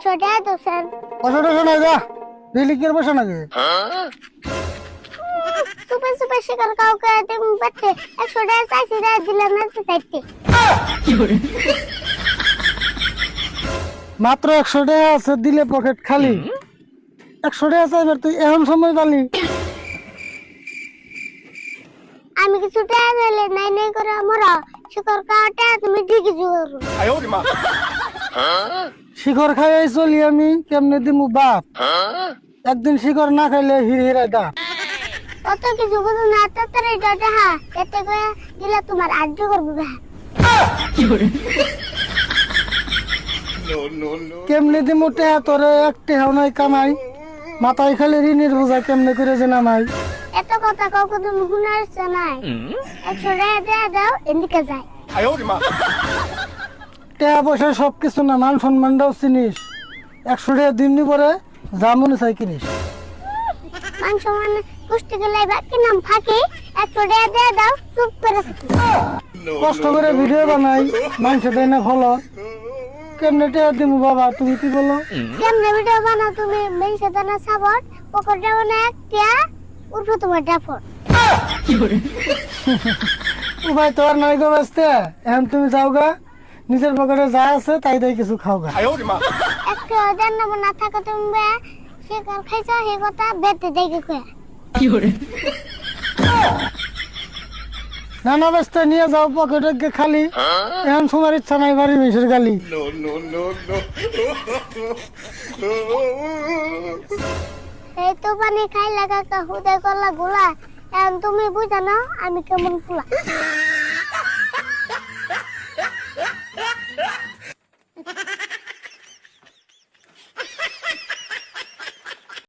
একশোটা দোষের বসে শোনা যা রিলিকের বসে নাকি সুপার সুপার শিকার কাউকে তুমি পাচ্ছে 100 টাকা চাইছি দিলাম না তো চাইতে মাত্র 100 টাকা আছে দিলে পকেট খালি 100 টাকা চাইবার তুই এমন সময় পালি আমি কিছু টাকা দিলে নাই নাই করে মরা শিকার কাউটা তুমি ঠিকই জোগাড় শিখর খাই চলি আমি কেমনে দিমু বাপ একদিন শিখর না খাইলে হিরে দা কত কিছু বুঝো না তাড়াতাড়ি টাকা এতে করে দিলে তোমার আর্য করবে ভাই কেমনে দিমু টাকা তোরে এক টাকাও নাই কামাই মাথায় খালি ঋণের বোঝা কেমনে করে যে নামাই এত কথা কাউকে তুমি শুনে আসছে নাই 100 টাকা দেয়া দাও এদিকে যাই টাকা পয়সা সবকিছু না মান সম্মানটাও চিনিস 100 টাকা দিননি পরে যা মনে চাই কিনিস মান সম্মান কুস্তি গেলে বাকি নাম ফাঁকি 100 টাকা দেয়া দাও চুপ করে থাকি কষ্ট করে ভিডিও বানাই মানুষে দেয় না ফলো কেমনে টাকা দিমু বাবা তুমি কি বলো কেমনে ভিডিও বানাও তুমি মেনসে দানা সাপোর্ট পকেটে মানে একটা উঠো তোমার ডাফর ও ভাই তোর নাই গো বাঁচতে এখন তুমি যাও গা নিজের পকেটে যা আছে তাই তাই কিছু খাও গা একটা ওদের নাম না থাকো তুমি শিকার খাইছো সেই কথা বেতে দেখে কয়া না না বাঁচতে নিয়ে যাও পকেটে গিয়ে খালি এখন তোমার ইচ্ছা নাই বাড়ি মেসের গালি এই তো পানি খাই লাগা হুদে করলা গোলা এখন তুমি বুঝা না আমি কেমন ফুলা